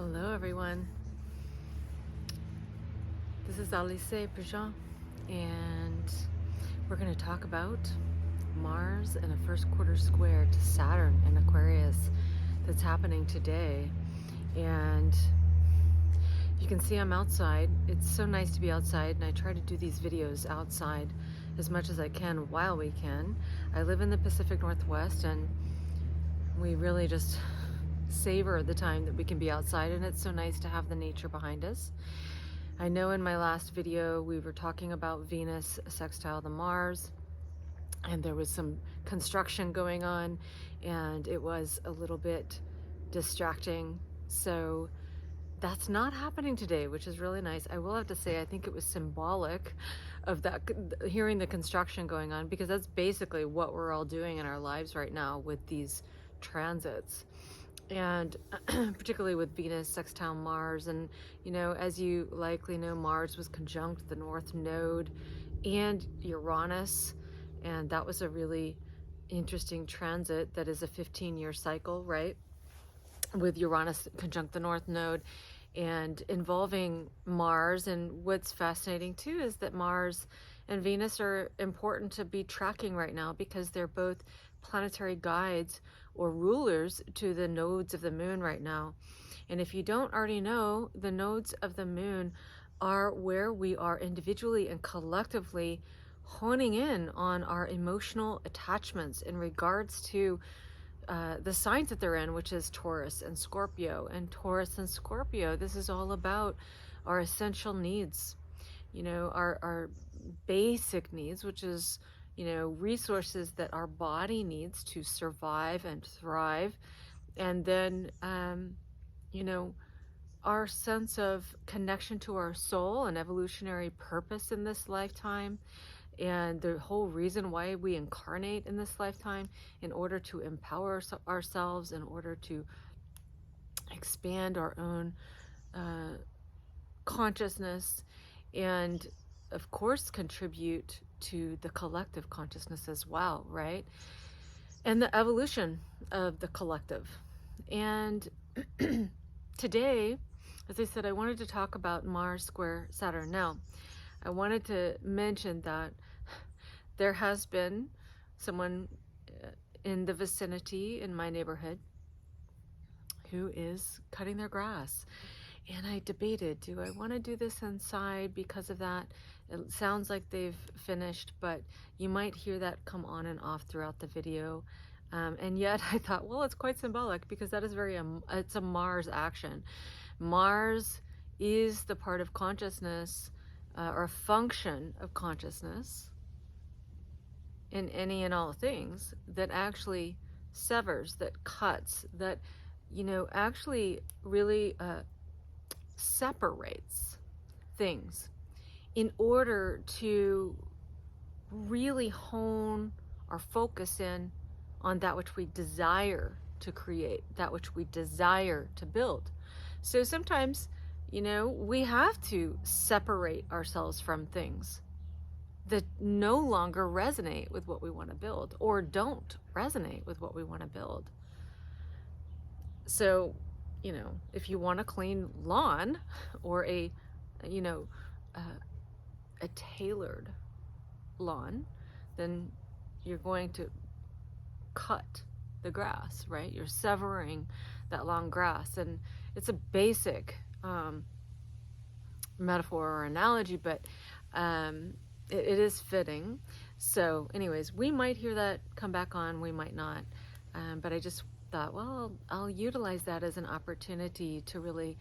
Hello everyone, this is Alise A Préjéan, and we're going to talk about Mars in a first quarter square to Saturn in Aquarius that's happening today. And you can see I'm outside. It's so nice to be outside, and I try to do these videos outside as much as I can while we can. I live in the Pacific Northwest, and we really just savor the time that we can be outside, and it's so nice to have the nature behind us. I know in my last video we were talking about Venus sextile to Mars, and there was some construction going on, and it was a little bit distracting. So that's not happening today, which is really nice. I will have to say, I think it was symbolic of that, hearing the construction going on, because that's basically what we're all doing in our lives right now with these transits. And particularly with Venus sextile Mars. And, you know, as you likely know, Mars was conjunct the North Node and Uranus. And that was a really interesting transit that is a 15-year cycle, right? With Uranus conjunct the North Node and involving Mars. And what's fascinating too is that Mars and Venus are important to be tracking right now, because they're both planetary guides or rulers to the nodes of the moon right now. And if you don't already know, the nodes of the moon are where we are individually and collectively honing in on our emotional attachments in regards to the signs that they're in, which is Taurus and Scorpio. And Taurus and Scorpio, this is all about our essential needs, you know, our basic needs, which is, you know, resources that our body needs to survive and thrive. And then, you know, our sense of connection to our soul and evolutionary purpose in this lifetime, and the whole reason why we incarnate in this lifetime, in order to empower ourselves, in order to expand our own consciousness, and of course contribute to the collective consciousness as well, right? And the evolution of the collective. And today, as I said, I wanted to talk about Mars square Saturn. Now, I wanted to mention that there has been someone in the vicinity in my neighborhood who is cutting their grass. And I debated, do I want to do this inside because of that? It sounds like they've finished, but you might hear that come on and off throughout the video. And yet I thought, well, it's quite symbolic, because that is it's a Mars action. Mars is the part of consciousness, or a function of consciousness in any and all things, that actually severs, that cuts, that, you know, actually really separates things in order to really hone or focus in on that which we desire to create, that which we desire to build. So sometimes, you know, we have to separate ourselves from things that no longer resonate with what we want to build, or don't resonate with what we want to build. So, you know, if you want a clean lawn, or a, you know, a tailored lawn, then you're going to cut the grass, right? You're severing that long grass. And it's a basic metaphor or analogy, but it is fitting. So anyways, we might hear that come back on, we might not. But I just thought, well, I'll utilize that as an opportunity to really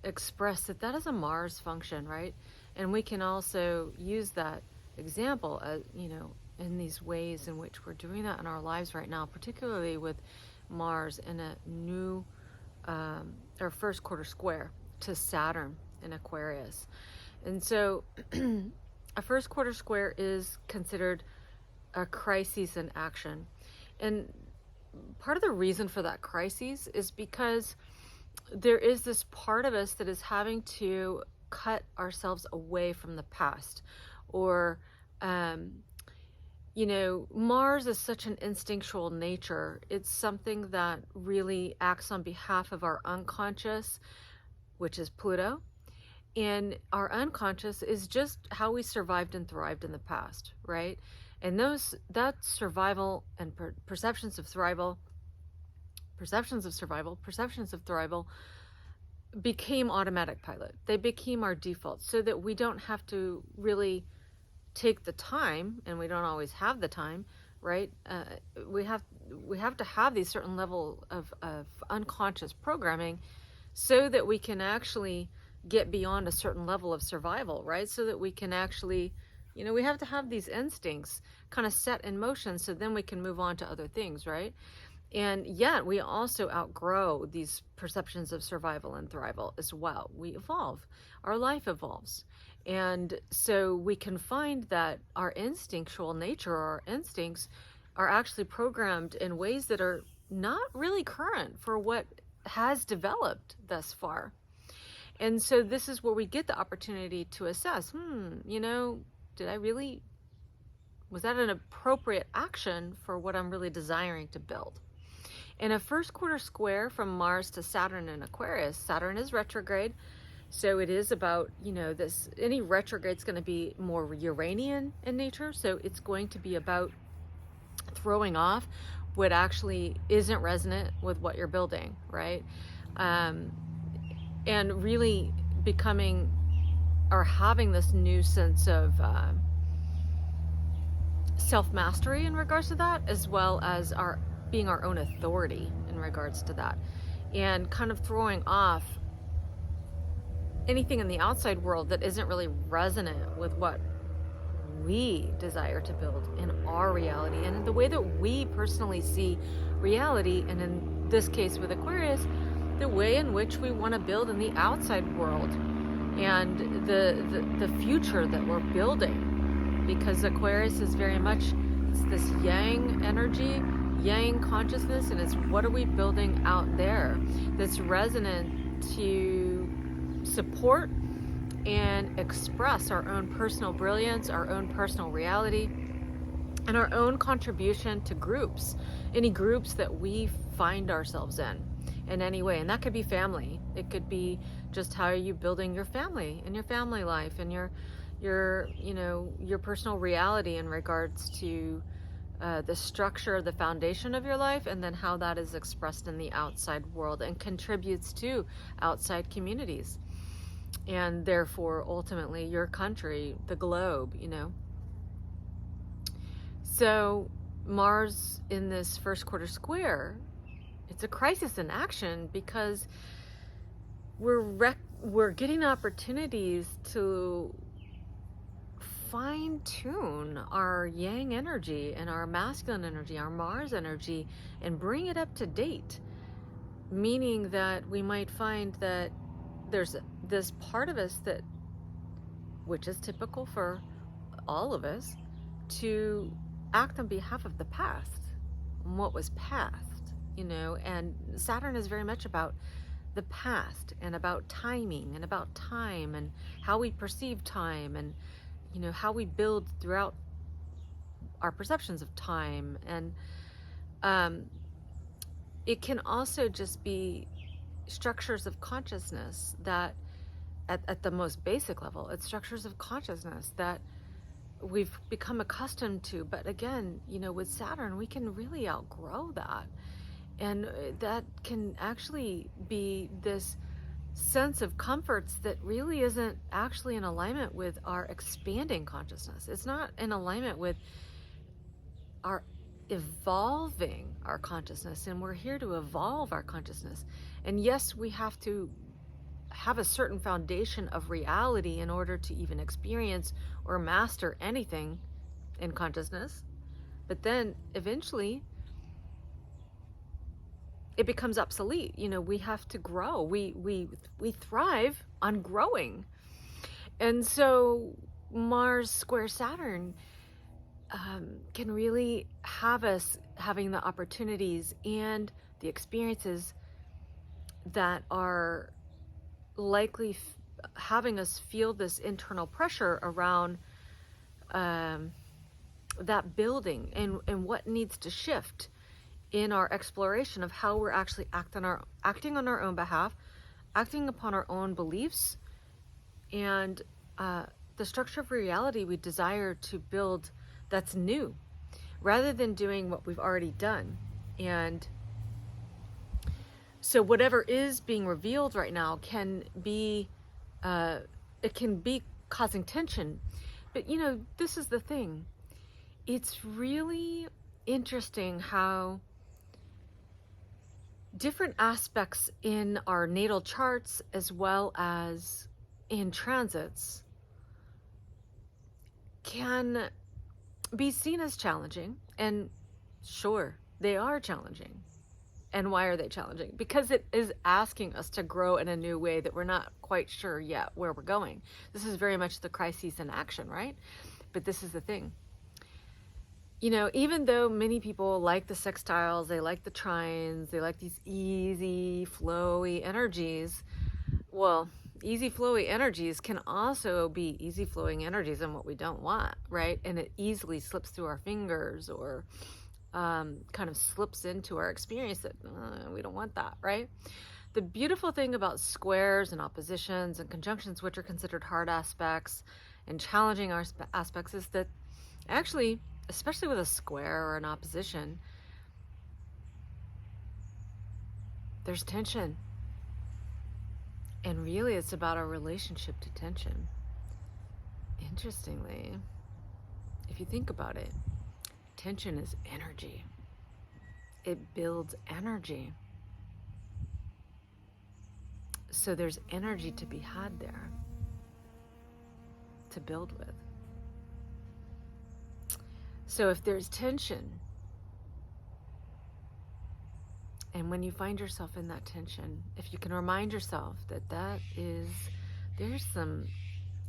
express that that is a Mars function, right? And we can also use that example, you know, in these ways in which we're doing that in our lives right now, particularly with Mars in a new or first quarter square to Saturn in Aquarius. And so a first quarter square is considered a crisis in action. And part of the reason for that crisis is because there is this part of us that is having to cut ourselves away from the past, or you know, Mars is such an instinctual nature. It's something that really acts on behalf of our unconscious, which is Pluto. And our unconscious is just how we survived and thrived in the past, right? And that survival and perceptions of thrival, perceptions of survival, perceptions of thrival became automatic pilot. They became our default so that we don't have to really take the time, and we don't always have the time, right? We have to have these certain level of unconscious programming so that we can actually get beyond a certain level of survival, right? So that we can actually, you know, we have to have these instincts kind of set in motion so then we can move on to other things, right? And yet we also outgrow these perceptions of survival and thrival as well. We evolve, our life evolves. And so we can find that our instinctual nature, or our instincts, are actually programmed in ways that are not really current for what has developed thus far. And so this is where we get the opportunity to assess, you know, was that an appropriate action for what I'm really desiring to build? In a first quarter square from Mars to Saturn in Aquarius, Saturn is retrograde. So it is about, you know, any retrograde is going to be more Uranian in nature. So it's going to be about throwing off what actually isn't resonant with what you're building, right? And really becoming or having this new sense of self-mastery in regards to that, as well as being our own authority in regards to that, and kind of throwing off anything in the outside world that isn't really resonant with what we desire to build in our reality and in the way that we personally see reality, and in this case with Aquarius, the way in which we want to build in the outside world and the future that we're building, because Aquarius is very much, it's this yang energy, yang consciousness, and it's what are we building out there that's resonant to support and express our own personal brilliance, our own personal reality, and our own contribution to groups, any groups that we find ourselves in any way. And that could be family. It could be just how are you building your family and your family life and your you know, your personal reality in regards to the structure, the foundation of your life, and then how that is expressed in the outside world and contributes to outside communities, and therefore ultimately your country, the globe, you know. So Mars in this first quarter square, it's a crisis in action, because we're getting opportunities to fine-tune our yang energy and our masculine energy, our Mars energy, and bring it up to date, meaning that we might find that there's this part of us that, which is typical for all of us, to act on behalf of the past and what was past, you know. And Saturn is very much about the past and about timing and about time and how we perceive time, and you know, how we build throughout our perceptions of time. And it can also just be structures of consciousness that at the most basic level, it's structures of consciousness that we've become accustomed to. But again, you know, with Saturn, we can really outgrow that. And that can actually be this sense of comforts that really isn't actually in alignment with our expanding consciousness. It's not in alignment with our evolving our consciousness, and we're here to evolve our consciousness. And yes, we have to have a certain foundation of reality in order to even experience or master anything in consciousness. But then eventually it becomes obsolete. You know, we have to grow. We thrive on growing. And so Mars square Saturn can really have us having the opportunities and the experiences that are likely having us feel this internal pressure around that building and what needs to shift in our exploration of how we're actually acting on our own behalf, acting upon our own beliefs, and the structure of reality we desire to build that's new, rather than doing what we've already done. And so whatever is being revealed right now can be, it can be causing tension. But this is the thing. It's really interesting how different aspects in our natal charts, as well as in transits, can be seen as challenging. And sure, they are challenging. And why are they challenging? Because it is asking us to grow in a new way that we're not quite sure yet where we're going. This is very much the crisis in action, right? But this is the thing. Even though many people like the sextiles, they like the trines, they like these easy, flowy energies, well, easy, flowy energies can also be easy flowing energies and what we don't want, right? And it easily slips through our fingers, or kind of slips into our experience that we don't want that, right? The beautiful thing about squares and oppositions and conjunctions, which are considered hard aspects and challenging aspects, is that actually, especially with a square or an opposition, there's tension. And really, it's about our relationship to tension. Interestingly, if you think about it, tension is energy. It builds energy. So there's energy to be had there to build with. So if there's tension, and when you find yourself in that tension, if you can remind yourself that there's some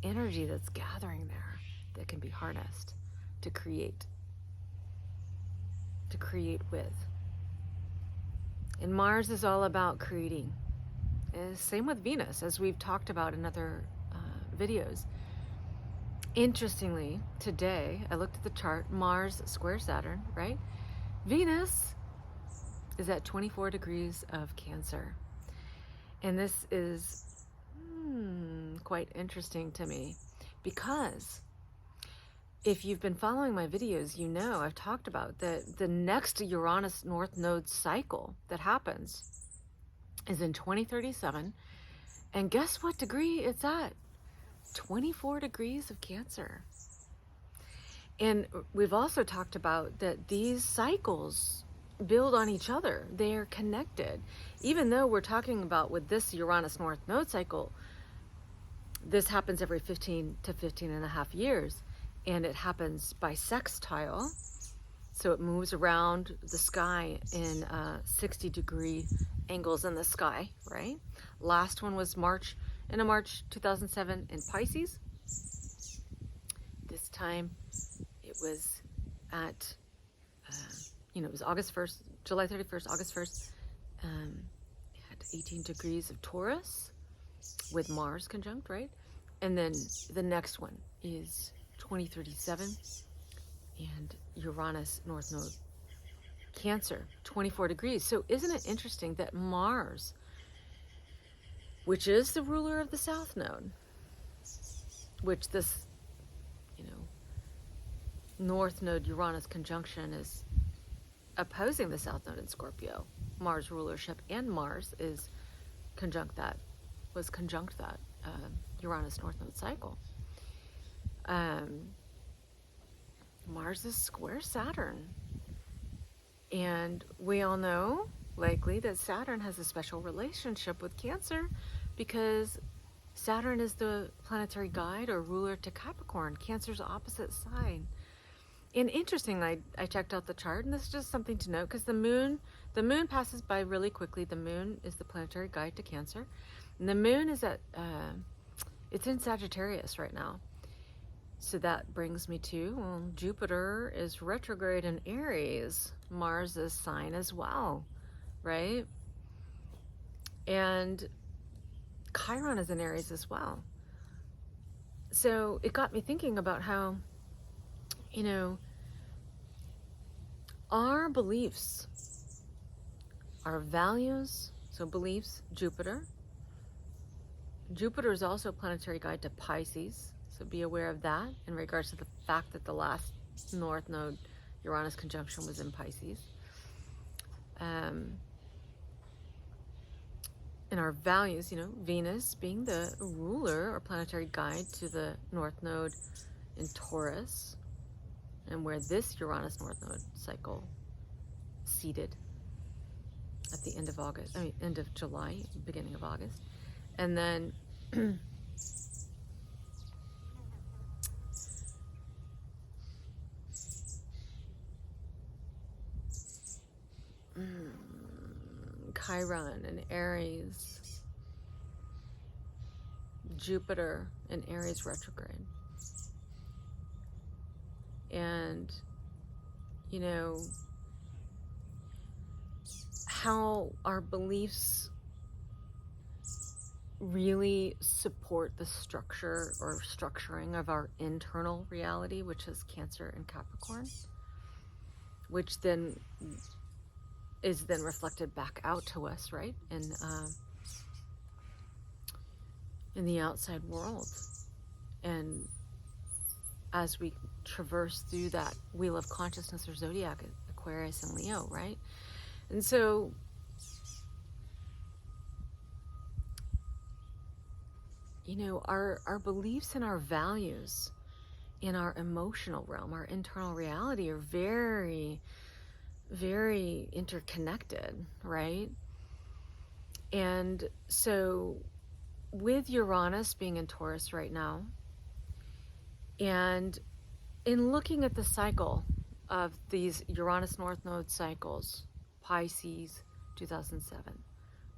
energy that's gathering there that can be harnessed to create with. And Mars is all about creating. And same with Venus, as we've talked about in other videos. Interestingly, today, I looked at the chart, Mars square Saturn, right? Venus is at 24 degrees of Cancer. And this is quite interesting to me, because if you've been following my videos, I've talked about the next Uranus North Node cycle that happens is in 2037. And guess what degree it's at? 24 degrees of Cancer. And we've also talked about that these cycles build on each other. They're connected. Even though we're talking about with this Uranus North Node cycle, this happens every 15 to 15 and a half years. And it happens by sextile. So it moves around the sky in 60-degree angles in the sky, right? Last one was March 2007 in Pisces. This time it was at, it was August 1st, July 31st, August 1st, at 18 degrees of Taurus with Mars conjunct, right? And then the next one is 2037 and Uranus North Node Cancer, 24 degrees. So isn't it interesting that Mars, which is the ruler of the South Node, which this, North Node Uranus conjunction is opposing the South Node in Scorpio, Mars rulership, and Mars was conjunct that Uranus North Node cycle. Mars is square Saturn. And we all know, likely, that Saturn has a special relationship with Cancer, because Saturn is the planetary guide or ruler to Capricorn, Cancer's opposite sign. And interestingly, I checked out the chart, and this is just something to note, because the moon passes by really quickly. The moon is the planetary guide to Cancer. And the moon is it's in Sagittarius right now. So that brings me to, Jupiter is retrograde in Aries, Mars' sign as well, right? And Chiron is in Aries as well. So it got me thinking about how, our beliefs, our values, so beliefs, Jupiter. Jupiter is also a planetary guide to Pisces, so be aware of that in regards to the fact that the last North Node Uranus conjunction was in Pisces. And our values, you know, Venus being the ruler or planetary guide to the North Node in Taurus, and where this Uranus North Node cycle seated at the end of August, end of July, beginning of August. And then Chiron and Aries, Jupiter and Aries retrograde. And, you know, how our beliefs really support the structure or structuring of our internal reality, which is Cancer and Capricorn, which then is then reflected back out to us, right? In the outside world. And as we traverse through that wheel of consciousness or zodiac, Aquarius and Leo, right? And so you know, our beliefs and our values in our emotional realm, our internal reality, are very, very interconnected, right? And so with Uranus being in Taurus right now, and in looking at the cycle of these Uranus North Node cycles, Pisces 2007,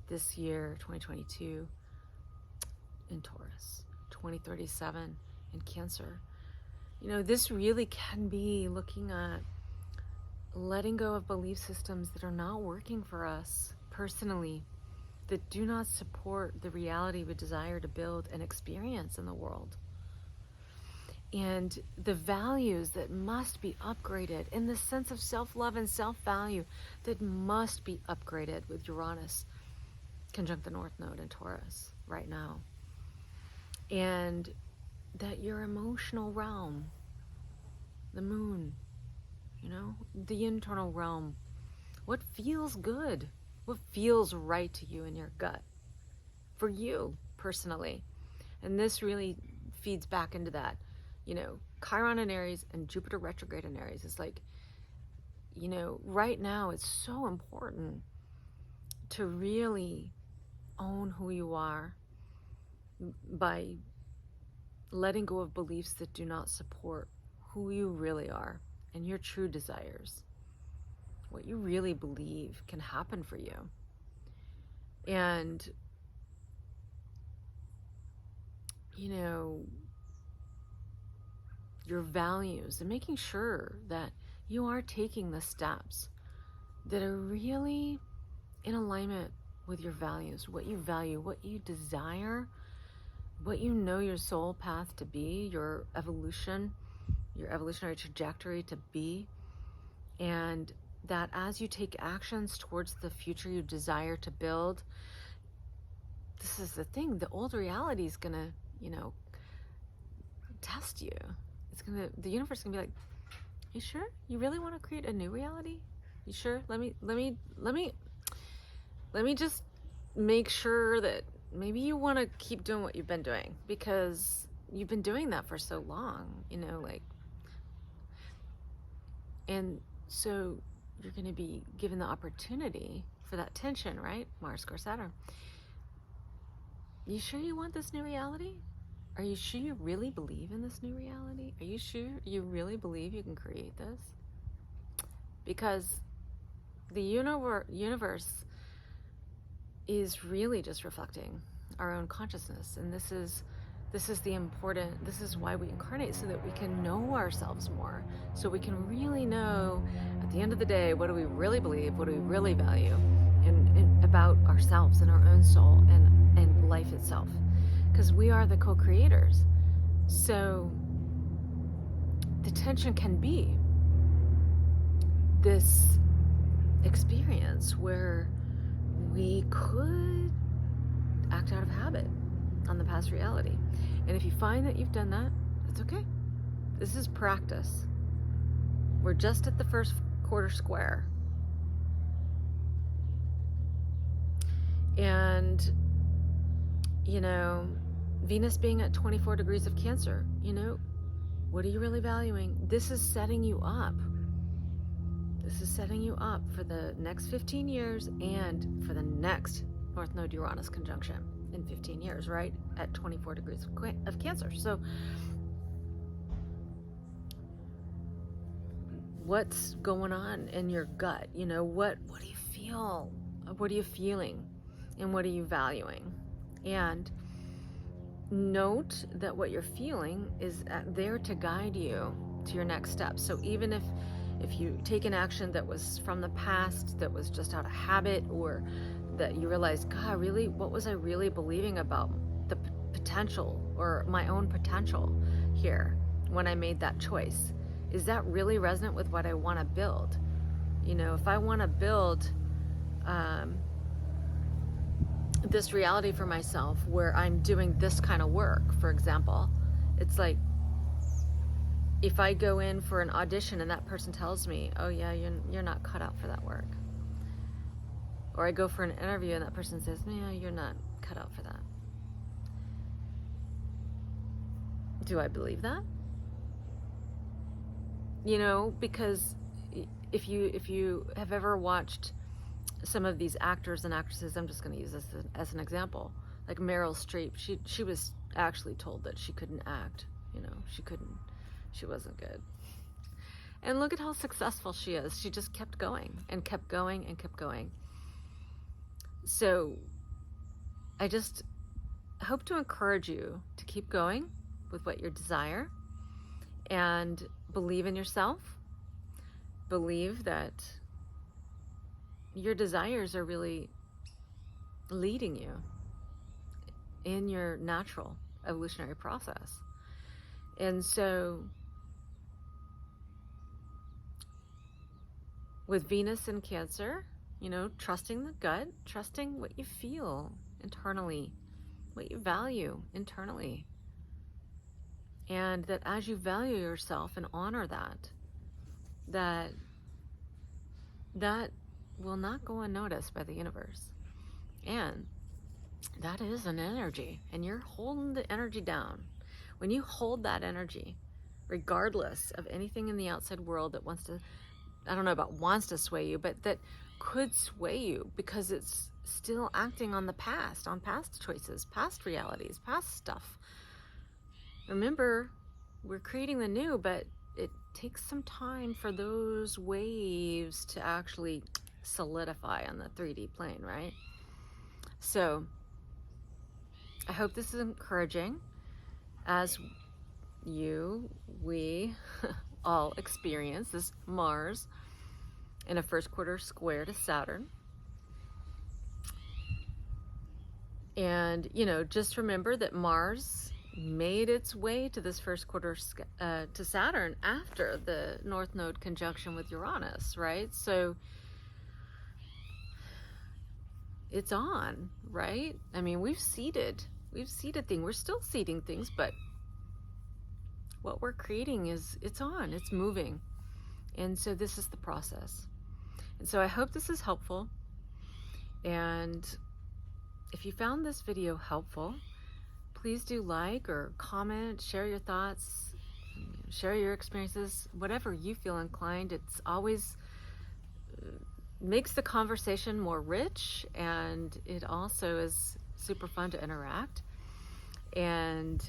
this year 2022 in Taurus, 2037 in Cancer, you know, this really can be looking at letting go of belief systems that are not working for us personally, that do not support the reality we desire to build and experience in the world. And the values that must be upgraded, in the sense of self-love and self-value that must be upgraded with Uranus conjunct the North Node in Taurus right now. And that your emotional realm, the moon, you know, the internal realm, what feels good, what feels right to you in your gut, for you personally. And this really feeds back into that, you know, Chiron in Aries and Jupiter retrograde in Aries. It's like, you know, right now it's so important to really own who you are by letting go of beliefs that do not support who you really are and your true desires, what you really believe can happen for you. And, you know, your values, and making sure that you are taking the steps that are really in alignment with your values, what you value, what you desire, what you know your soul path to be, your evolution, your evolutionary trajectory to be. And that as you take actions towards the future you desire to build, this is the thing, the old reality is gonna, you know, test you. The universe is gonna be like, you sure you really want to create a new reality? You sure? Let me just make sure that maybe you want to keep doing what you've been doing, because you've been doing that for so long, you know, like, and so you're going to be given the opportunity for that tension, right? Mars square Saturn. You sure you want this new reality? Are you sure you really believe in this new reality? Are you sure you really believe you can create this? Because the universe is really just reflecting our own consciousness, and this is why we incarnate, so that we can know ourselves more, so we can really know at the end of the day, what do we really believe, what do we really value and about ourselves and our own soul and life itself, because we are the co-creators. So the tension can be this experience where we could act out of habit on the past reality. And if you find that you've done that, it's okay. This is practice. We're just at the first quarter square. And, you know, Venus being at 24 degrees of Cancer, you know, what are you really valuing? This is setting you up. This is setting you up for the next 15 years and for the next North Node Uranus conjunction in 15 years, right? At 24 degrees of Cancer. So what's going on in your gut? You know, what do you feel? What are you feeling? And what are you valuing? And note that what you're feeling is there to guide you to your next step. So even if you take an action that was from the past, that was just out of habit, or that you realize, God, really, what was I really believing about the potential or my own potential here when I made that choice? Is that really resonant with what I want to build? You know, if I want to build this reality for myself where I'm doing this kind of work, for example, it's like, if I go in for an audition and that person tells me, oh yeah, you're not cut out for that work. Or I go for an interview and that person says, yeah, you're not cut out for that. Do I believe that? You know, because if you have ever watched some of these actors and actresses, I'm just going to use this as an example, like Meryl Streep, she was actually told that she couldn't act, you know, she wasn't good. And look at how successful she is. She just kept going and kept going and kept going. So I just hope to encourage you to keep going with what you desire and believe in yourself. Believe that your desires are really leading you in your natural evolutionary process. And so with Venus in Cancer, you know, trusting the gut, trusting what you feel internally, what you value internally. And that as you value yourself and honor that will not go unnoticed by the universe. And that is an energy, and you're holding the energy down. When you hold that energy, regardless of anything in the outside world that wants to, I don't know about wants to sway you, but that could sway you because it's still acting on the past, on past choices, past realities, past stuff. Remember, we're creating the new, but it takes some time for those waves to actually solidify on the 3D plane, right? So I hope this is encouraging as we all experience this Mars in a first quarter square to Saturn. And, you know, just remember that Mars made its way to this first quarter to Saturn after the North Node conjunction with Uranus, right? So it's on, right? I mean, we've seeded things. We're still seeding things, but what we're creating it's on, it's moving. And so this is the process. And so I hope this is helpful. And if you found this video helpful, please do like or comment, share your thoughts, share your experiences, whatever you feel inclined. It's always makes the conversation more rich, and it also is super fun to interact. And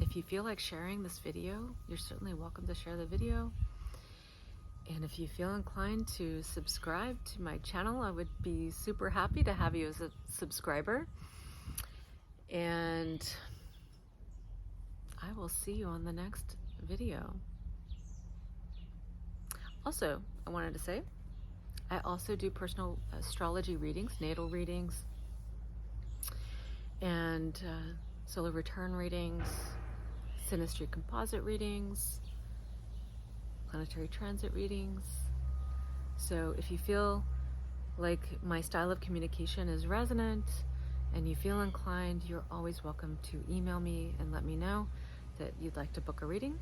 if you feel like sharing this video, you're certainly welcome to share the video. And if you feel inclined to subscribe to my channel, I would be super happy to have you as a subscriber. And I will see you on the next video. Also, I wanted to say, I also do personal astrology readings, natal readings, and solar return readings, synastry composite readings, planetary transit readings, So if you feel like my style of communication is resonant and you feel inclined, you're always welcome to email me and let me know that you'd like to book a reading.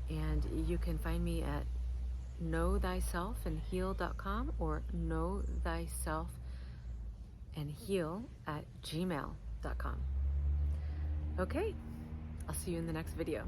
And you can find me at knowthyselfandheal.com or knowthyselfandheal@gmail.com. Okay, I'll see you in the next video.